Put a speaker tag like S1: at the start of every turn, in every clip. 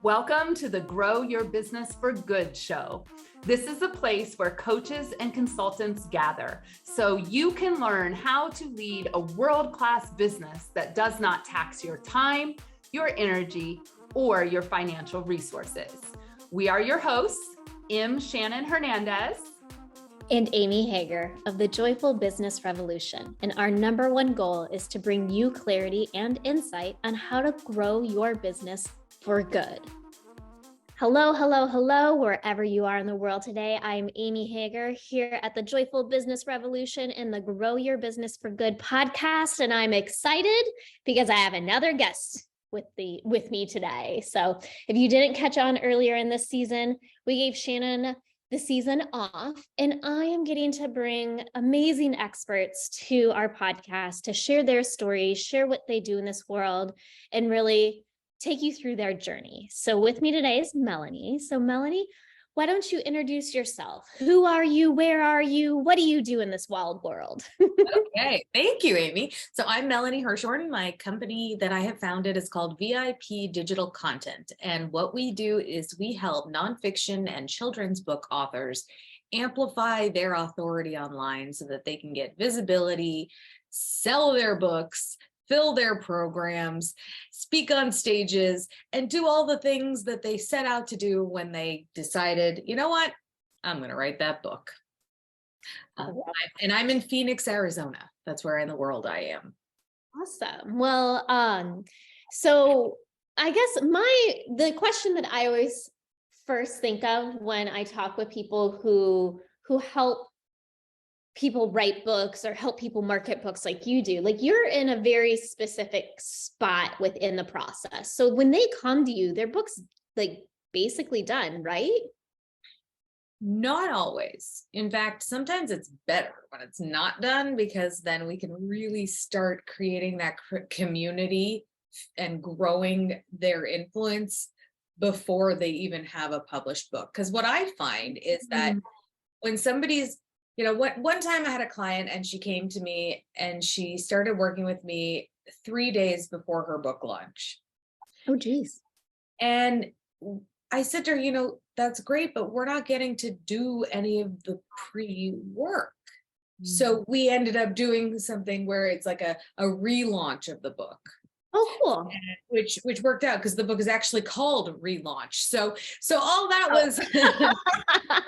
S1: Welcome to the Grow Your Business for Good show. This is a place where coaches and consultants gather so you can learn how to lead a world-class business that does not tax your time, your energy, or your financial resources. We are your hosts, M. Shannon Hernandez
S2: and Amy Hager of the Joyful Business Revolution. And our number one goal is to bring you clarity and insight on how to grow your business for good. Hello, wherever you are in the world today. I'm Amy Hager here at the Joyful Business Revolution and the Grow Your Business for Good podcast. And I'm excited because I have another guest with me today. So if you didn't catch on earlier in this season, we gave Shannon the season off, and I am getting to bring amazing experts to our podcast to share their stories, share what they do in this world, and really take you through their journey. So with me today is Melanie. So Melanie, why don't you introduce yourself? Who are you? Where are you? What do you do in this wild world?
S3: Okay, thank you, Amy. So I'm Melanie Herschorn. My company that I have founded is called VIP Digital Content. And what we do is we help nonfiction and children's book authors amplify their authority online so that they can get visibility, sell their books, fill their programs, speak on stages, and do all the things that they set out to do when they decided, you know what, I'm going to write that book. And I'm in Phoenix, Arizona. That's where in the world I am.
S2: Awesome. Well, so I guess the question that I always first think of when I talk with people who help people write books or help people market books like you do, like you're in a very specific spot within the process. So when they come to you, their book's like basically done, right?
S3: Not always. In fact, sometimes it's better when it's not done, because then we can really start creating that community and growing their influence before they even have a published book. Because what I find is that when somebody's, one time I had a client and she came to me and she started working with me 3 days before her book launch.
S2: Oh, geez.
S3: And I said to her, that's great, but we're not getting to do any of the pre-work. So we ended up doing something where it's like a relaunch of the book.
S2: Oh, cool.
S3: Which worked out because the book is actually called Relaunch. So all that was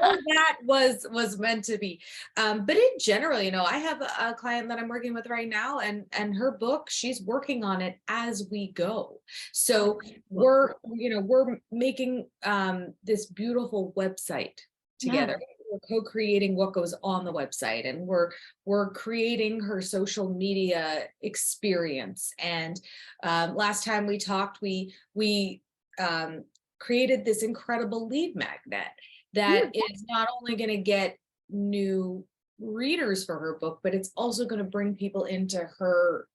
S3: all that was meant to be. But in general, I have a client that I'm working with right now, and her book, she's working on it as we go. So we're making this beautiful website together. Yeah. We're co-creating what goes on the website, and we're creating her social media experience. And last time we talked, we created this incredible lead magnet that is not only going to get new readers for her book, but it's also going to bring people into her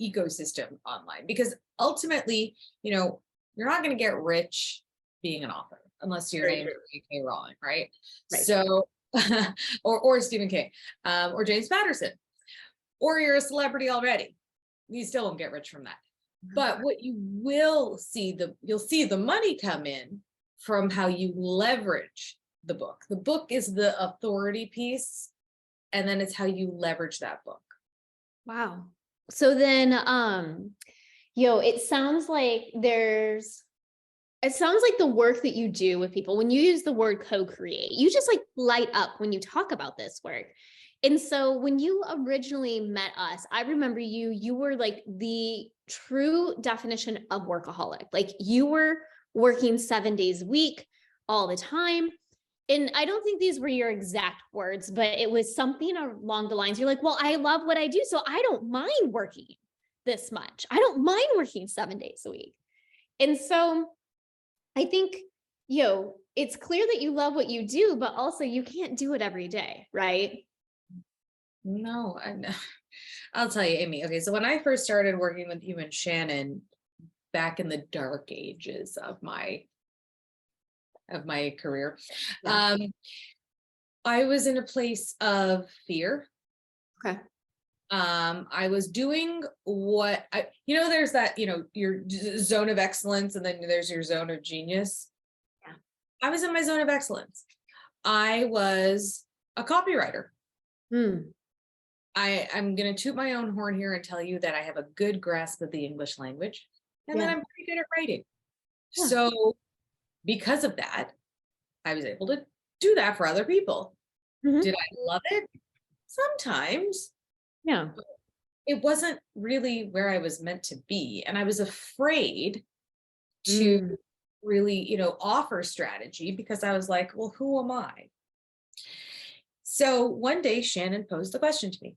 S3: ecosystem online. Because ultimately, you're not going to get rich being an author unless you're named J.K. Rowling, right? So, or Stephen King, or James Patterson, or you're a celebrity already. You still won't get rich from that. But what you will see, you'll see the money come in from how you leverage the book. The book is the authority piece, and then it's how you leverage that book.
S2: Wow. So then, it sounds like the work that you do with people, when you use the word co-create, you just like light up when you talk about this work. And so when you originally met us, I remember you were like the true definition of workaholic. Like you were working 7 days a week all the time. And I don't think these were your exact words, but it was something along the lines. You're like, well, I love what I do, so I don't mind working this much. I don't mind working 7 days a week. And so I think, it's clear that you love what you do, but also you can't do it every day, right?
S3: No, I'll tell you, Amy. Okay, so when I first started working with you and Shannon back in the dark ages of my career, I was in a place of fear.
S2: Okay.
S3: I was doing what there's that, your zone of excellence, and then there's your zone of genius.
S2: Yeah.
S3: I was in my zone of excellence. I was a copywriter. I'm going to toot my own horn here and tell you that I have a good grasp of the English language, and that I'm pretty good at writing.
S2: Yeah.
S3: So because of that, I was able to do that for other people. Did I love it? Sometimes.
S2: Yeah.
S3: It wasn't really where I was meant to be. And I was afraid to really, offer strategy, because I was like, well, who am I? So one day Shannon posed the question to me,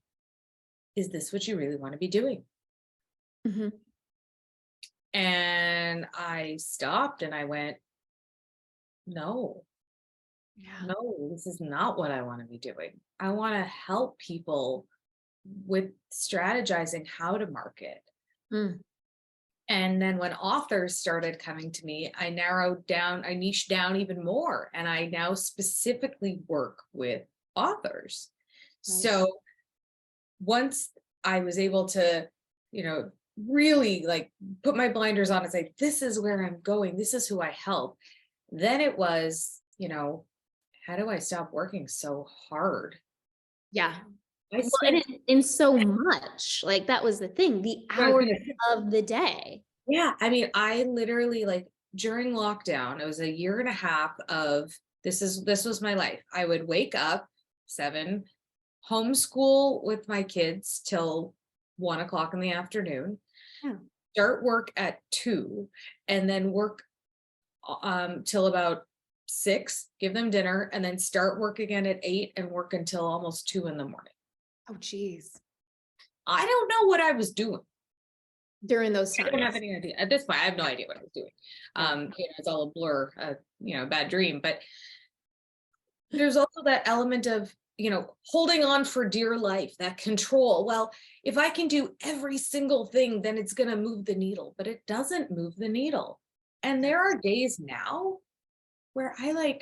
S3: is this what you really want to be doing? And I stopped and I went, no, this is not what I want to be doing. I want to help people with strategizing how to market. And then when authors started coming to me, I niched down even more. And I now specifically work with authors. So once I was able to, really like put my blinders on and say, this is where I'm going, this is who I help, then it was, how do I stop working so hard?
S2: Yeah. And so much, like, that was the thing, the hours of the day.
S3: Yeah. I mean, I literally, like, during lockdown, it was a year and a half of this was my life. I would wake up 7, homeschool with my kids till 1:00 in the afternoon, start work at 2, and then work till about 6, give them dinner, and then start work again at 8 and work until almost 2 in the morning.
S2: Oh, geez.
S3: I don't know what I was doing
S2: during those times.
S3: I don't have any idea. At this point, I have no idea what I was doing. It's all a blur, a bad dream. But there's also that element of, holding on for dear life, that control. Well, if I can do every single thing, then it's going to move the needle, but it doesn't move the needle. And there are days now where I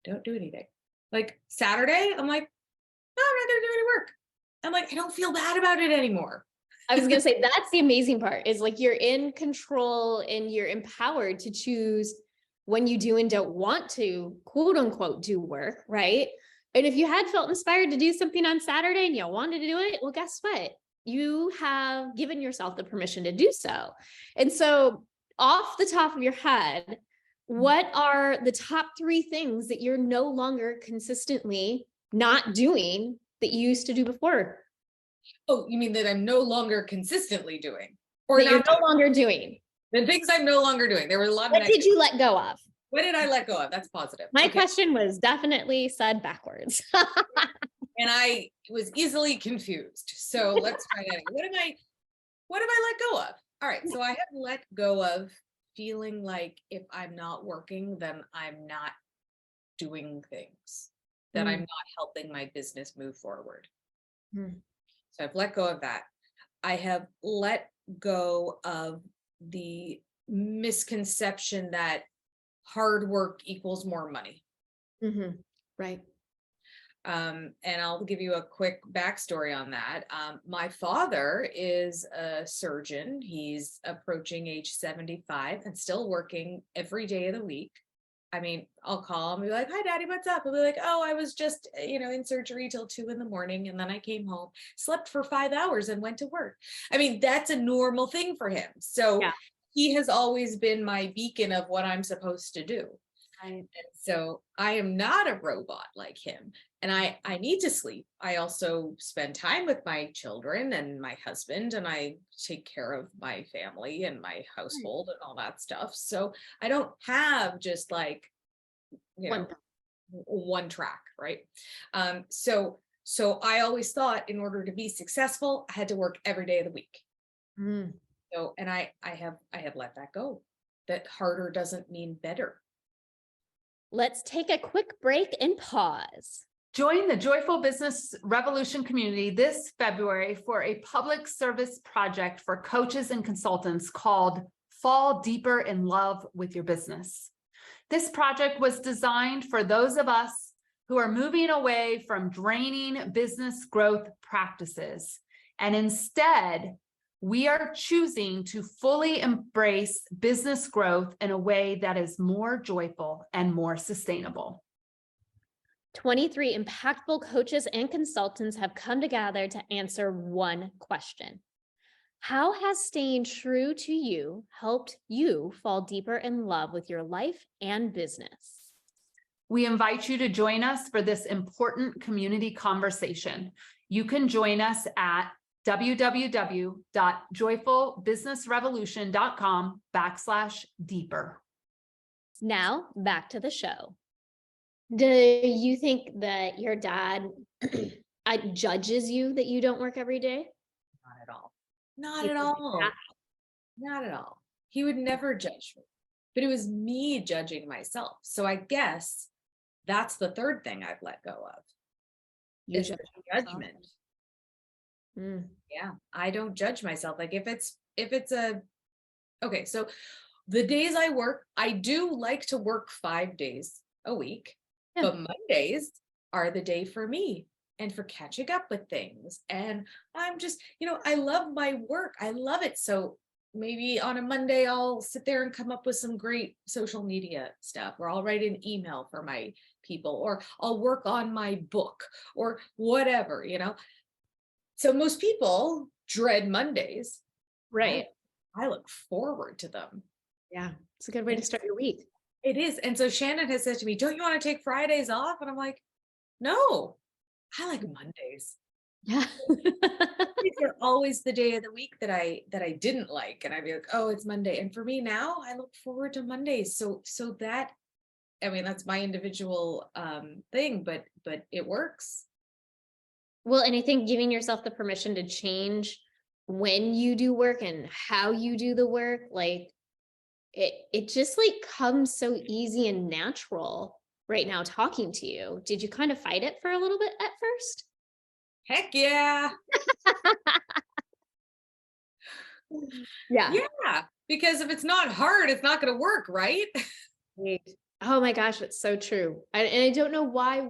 S3: don't do anything. Like Saturday, I'm like, no, I'm not going to do any work. I'm like, I don't feel bad about it anymore.
S2: I was going to say, that's the amazing part, is like, you're in control and you're empowered to choose when you do and don't want to, quote unquote, do work, right? And if you had felt inspired to do something on Saturday and you wanted to do it, well, guess what? You have given yourself the permission to do so. And so, off the top of your head, what are the top 3 things that you're no longer consistently not doing that you used to do before?
S3: Oh, you mean that I'm no longer consistently doing? Or
S2: that you're no longer doing?
S3: The things I'm no longer doing. There were a lot of
S2: What did you let go of?
S3: What did I let go of? That's positive.
S2: My question was definitely said backwards.
S3: And I was easily confused. So let's try that. What have I let go of? All right. So I have let go of feeling like if I'm not working, then I'm not doing things, that I'm not helping my business move forward. So I've let go of that. I have let go of the misconception that hard work equals more money.
S2: Right.
S3: And I'll give you a quick backstory on that. My father is a surgeon. He's approaching age 75 and still working every day of the week. I mean, I'll call him and be like, hi, Daddy, what's up? He'll be like, oh, I was just, in surgery till 2 in the morning. And then I came home, slept for 5 hours and went to work. I mean, that's a normal thing for him. So he has always been my beacon of what I'm supposed to do. And so I am not a robot like him. And I need to sleep. I also spend time with my children and my husband, and I take care of my family and my household and all that stuff. So I don't have just one track, right? So I always thought in order to be successful, I had to work every day of the week. So, and I have let that go. That harder doesn't mean better.
S2: Let's take a quick break and pause.
S1: Join the Joyful Business Revolution community this February for a public service project for coaches and consultants called Fall Deeper in Love with Your Business. This project was designed for those of us who are moving away from draining business growth practices And instead, we are choosing to fully embrace business growth in a way that is more joyful and more sustainable.
S2: 23 impactful coaches and consultants have come together to answer one question. How has staying true to you helped you fall deeper in love with your life and business?
S1: We invite you to join us for this important community conversation. You can join us at www.joyfulbusinessrevolution.com/deeper.
S2: Now back to the show. Do you think that your dad judges you that you don't work every day?
S3: Not at all. Not at all. Not at all. He would never judge me, but it was me judging myself. So I guess that's the third thing I've let go of.
S2: You
S3: Is the judgment. Yeah, I don't judge myself. Like if it's okay, so the days I work, I do like to work 5 days a week, but Mondays are the day for me and for catching up with things. And I'm just, I love my work. I love it. So maybe on a Monday, I'll sit there and come up with some great social media stuff, or I'll write an email for my people, or I'll work on my book or whatever, So most people dread Mondays.
S2: Right.
S3: I look forward to them.
S2: Yeah. It's a good way to start your week.
S3: It is. And so Shannon has said to me, don't you want to take Fridays off? And I'm like, no, I like Mondays.
S2: Yeah.
S3: These are always the day of the week that I didn't like. And I'd be like, oh, it's Monday. And for me now, I look forward to Mondays. So that, I mean, that's my individual thing, but it works.
S2: Well, and I think giving yourself the permission to change when you do work and how you do the work, like it just like comes so easy and natural right now talking to you. Did you kind of fight it for a little bit at first?
S3: Heck yeah.
S2: Yeah.
S3: Yeah. Because if it's not hard, it's not going to work, right?
S2: Right. Oh my gosh, it's so true. And I don't know why.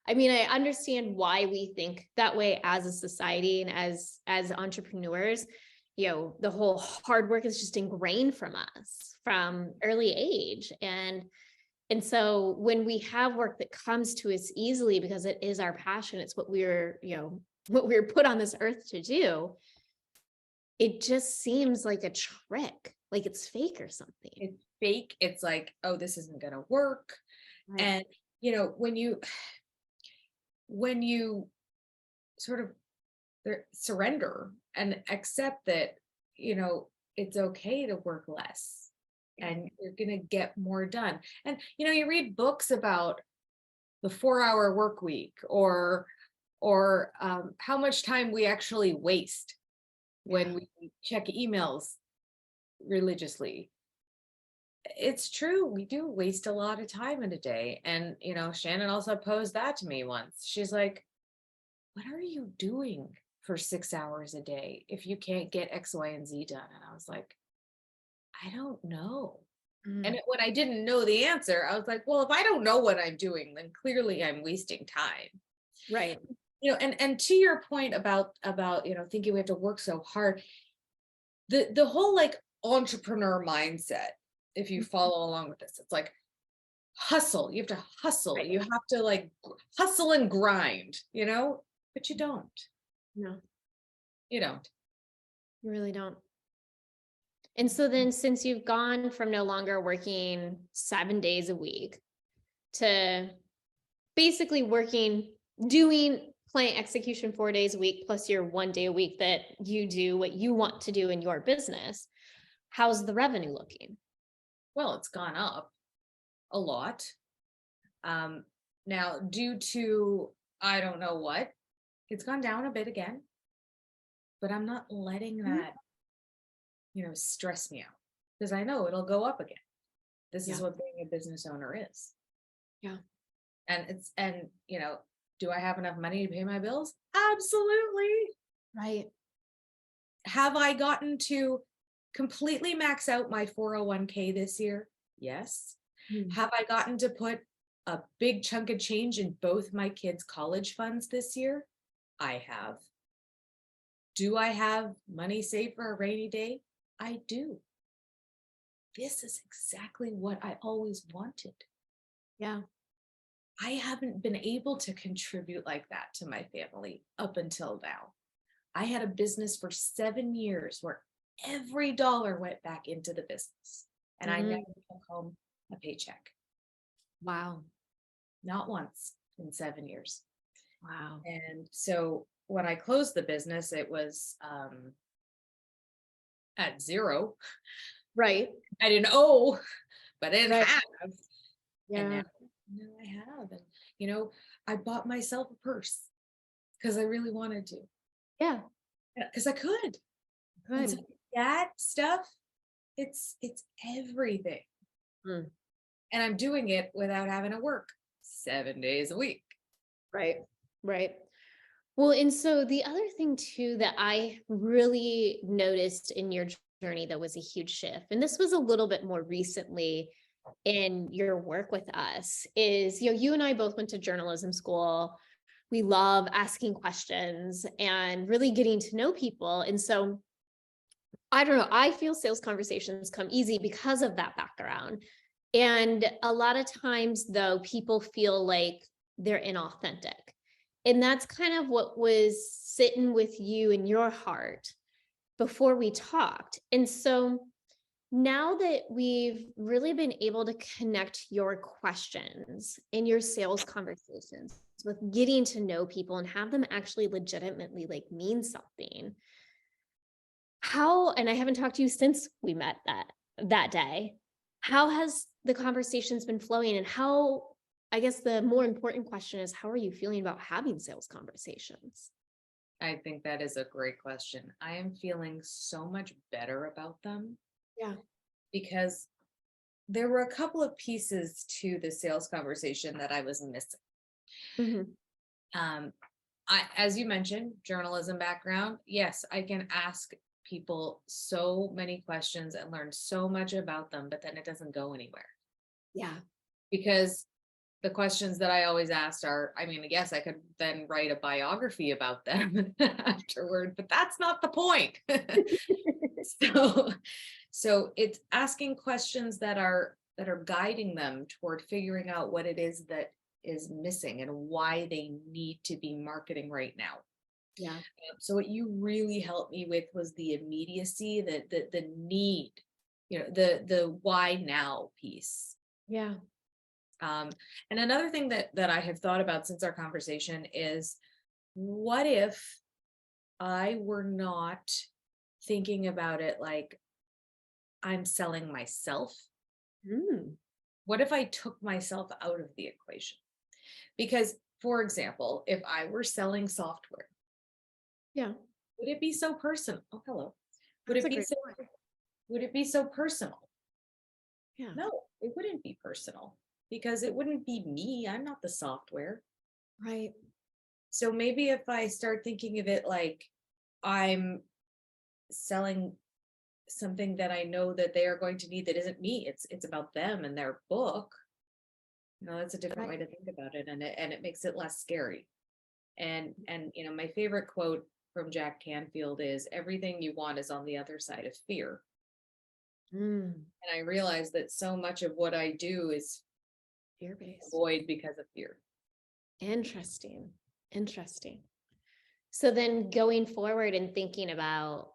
S2: I mean, I understand why we think that way as a society and as entrepreneurs. The whole hard work is just ingrained from us from early age. And so when we have work that comes to us easily because it is our passion, it's what we're put on this earth to do, it just seems like a trick, like it's fake or something.
S3: It's fake. It's like, oh, this isn't going to work. Right. And, when you sort of surrender and accept that, it's okay to work less and you're going to get more done. And, you read books about the 4-hour work week or how much time we actually waste when we check emails religiously. It's true. We do waste a lot of time in a day. And, Shannon also posed that to me once. She's like, what are you doing for 6 hours a day if you can't get X, Y, and Z done? And I was like, I don't know. And when I didn't know the answer, I was like, well, if I don't know what I'm doing, then clearly I'm wasting time.
S2: Right.
S3: And to your point about, thinking we have to work so hard, the whole like entrepreneur mindset, if you follow along with this, it's like hustle. You have to hustle. Right. You have to like hustle and grind, but you don't.
S2: No,
S3: you don't.
S2: You really don't. And so then since you've gone from no longer working 7 days a week to basically doing client execution 4 days a week, plus your 1 day a week that you do what you want to do in your business, how's the revenue looking?
S3: Well, it's gone up a lot. Now, due to, I don't know what, it's gone down a bit again, but I'm not letting that, stress me out because I know it'll go up again. This is what being a business owner is.
S2: Yeah.
S3: And do I have enough money to pay my bills? Absolutely.
S2: Right.
S3: Have I gotten to completely max out my 401k this year? Yes. Have I gotten to put a big chunk of change in both my kids' college funds this year? I have. Do I have money saved for a rainy day? I do. This is exactly what I always wanted.
S2: Yeah.
S3: I haven't been able to contribute like that to my family up until now. I had a business for 7 years where every dollar went back into the business, and I never took home a paycheck.
S2: Wow.
S3: Not once in 7 years.
S2: Wow.
S3: And so when I closed the business, it was at zero.
S2: Right.
S3: I didn't owe, but I didn't
S2: Right.
S3: have. And
S2: Yeah.
S3: now I have. And, I bought myself a purse because I really wanted to.
S2: Yeah.
S3: Because I could. And so
S2: Good.
S3: that stuff, it's everything.
S2: Mm.
S3: And I'm doing it without having to work 7 days a week.
S2: Right. Right. Well, and so the other thing too that I really noticed in your journey that was a huge shift, and this was a little bit more recently in your work with us, is, you and I both went to journalism school. We love asking questions and really getting to know people. And so I don't know, I feel sales conversations come easy because of that background. And a lot of times though, people feel like they're inauthentic. And that's kind of what was sitting with you in your heart before we talked. And so now that we've really been able to connect your questions in your sales conversations with getting to know people and have them actually legitimately like mean something, and I haven't talked to you since we met that day, how has the conversations been flowing, and I guess the more important question is, how are you feeling about having sales conversations?
S3: I think that is a great question. I am feeling so much better about them.
S2: Yeah.
S3: Because there were a couple of pieces to the sales conversation that I was missing.
S2: Mm-hmm.
S3: As you mentioned, journalism background. Yes, I can ask people so many questions and learn so much about them, but then it doesn't go anywhere.
S2: Yeah.
S3: Because the questions that I always asked are, yes, I could then write a biography about them afterward, but that's not the point. So it's asking questions that are guiding them toward figuring out what it is that is missing and why they need to be marketing right now.
S2: Yeah.
S3: So what you really helped me with was the immediacy, the need, the why now piece.
S2: Yeah.
S3: And another thing that I have thought about since our conversation is, what if I were not thinking about it like I'm selling myself? What if I took myself out of the equation? Because, for example, if I were selling software,
S2: Yeah.
S3: would it be so personal? Oh, hello. Would
S2: That's
S3: it
S2: a
S3: be
S2: great
S3: so
S2: point.
S3: would it be so personal?
S2: Yeah.
S3: No, it wouldn't be personal because it wouldn't be me. I'm not the software.
S2: Right.
S3: So maybe if I start thinking of it like I'm selling something that I know that they are going to need that isn't me, it's about them and their book. That's a different way to think about it, and it makes it less scary. And my favorite quote from Jack Canfield is, everything you want is on the other side of fear. And I realize that so much of what I do is
S2: Fear-based.
S3: avoid because of fear.
S2: Interesting. So then going forward and thinking about,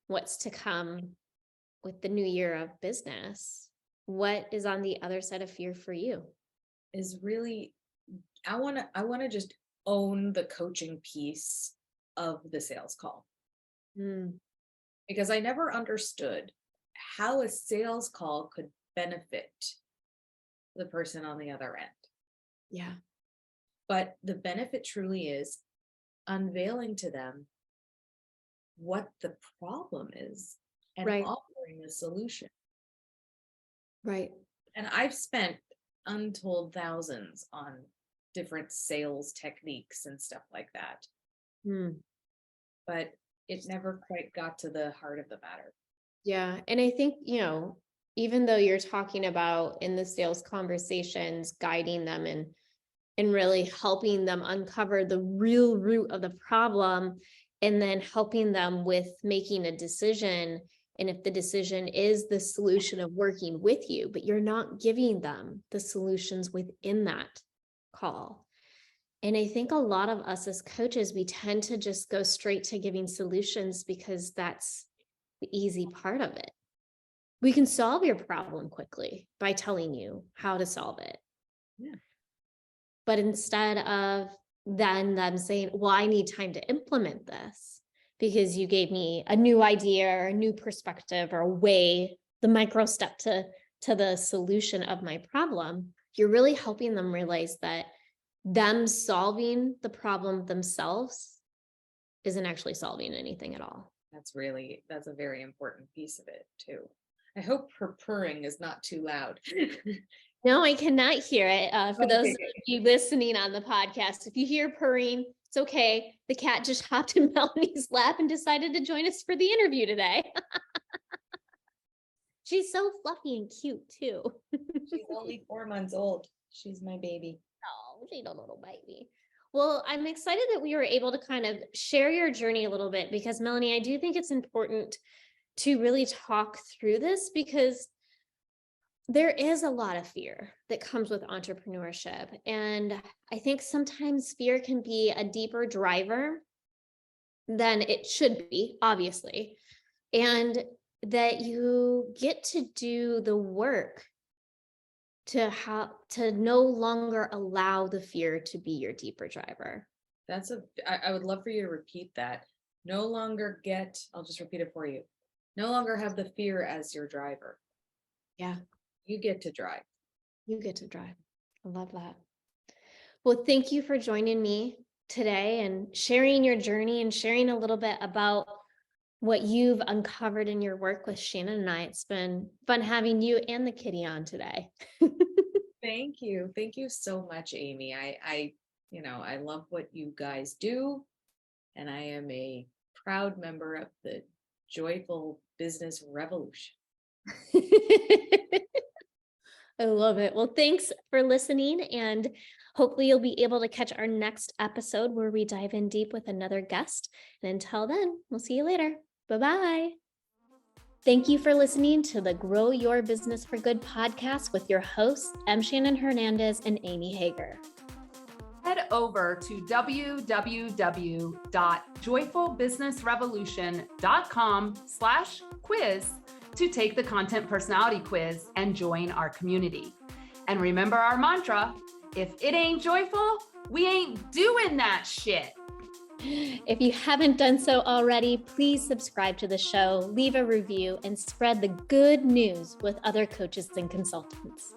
S2: what's to come with the new year of business, what is on the other side of fear for you?
S3: Is really, I want to just own the coaching piece of the sales call. Because I never understood how a sales call could benefit the person on the other end.
S2: Yeah.
S3: But the benefit truly is unveiling to them what the problem is and offering a solution.
S2: Right.
S3: And I've spent untold thousands on different sales techniques and stuff like that. But it never quite got to the heart of the matter.
S2: Yeah. And I think, even though you're talking about in the sales conversations, guiding them and really helping them uncover the real root of the problem and then helping them with making a decision. And if the decision is the solution of working with you, but you're not giving them the solutions within that call. And I think a lot of us as coaches, we tend to just go straight to giving solutions because that's the easy part of it. We can solve your problem quickly by telling you how to solve it.
S3: Yeah.
S2: But instead of then them saying, well, I need time to implement this because you gave me a new idea or a new perspective or a way, the micro step to the solution of my problem, you're really helping them realize that them solving the problem themselves isn't actually solving anything at all.
S3: That's a very important piece of it too. I hope her purring is not too loud.
S2: No, I cannot hear it. For those
S3: Okay.
S2: of you listening on the podcast, if you hear purring, it's okay. The cat just hopped in Melanie's lap and decided to join us for the interview today. She's so fluffy and cute too.
S3: She's only 4 months old. She's my baby.
S2: Oh, she's a little baby. Well, I'm excited that we were able to kind of share your journey a little bit because, Melanie, I do think it's important to really talk through this because there is a lot of fear that comes with entrepreneurship. And I think sometimes fear can be a deeper driver than it should be, obviously. And that you get to do the work to no longer allow the fear to be your deeper driver.
S3: I would love for you to repeat that. No longer I'll just repeat it for you. No longer have the fear as your driver.
S2: Yeah.
S3: You get to drive.
S2: You get to drive. I love that. Well, thank you for joining me today and sharing your journey and sharing a little bit about what you've uncovered in your work with Shannon and I. It's been fun having you and the kitty on today.
S3: Thank you. Thank you so much, Amy. I love what you guys do. And I am a proud member of the Joyful Business Revolution.
S2: I love it. Well, thanks for listening, and hopefully you'll be able to catch our next episode where we dive in deep with another guest. And until then, we'll see you later. Bye-bye. Thank you for listening to the Grow Your Business for Good podcast with your hosts, M. Shannon Hernandez and Amy Hager.
S1: Head over to www.joyfulbusinessrevolution.com/quiz to take the content personality quiz and join our community. And remember our mantra, if it ain't joyful, we ain't doing that shit.
S2: If you haven't done so already, please subscribe to the show, leave a review, and spread the good news with other coaches and consultants.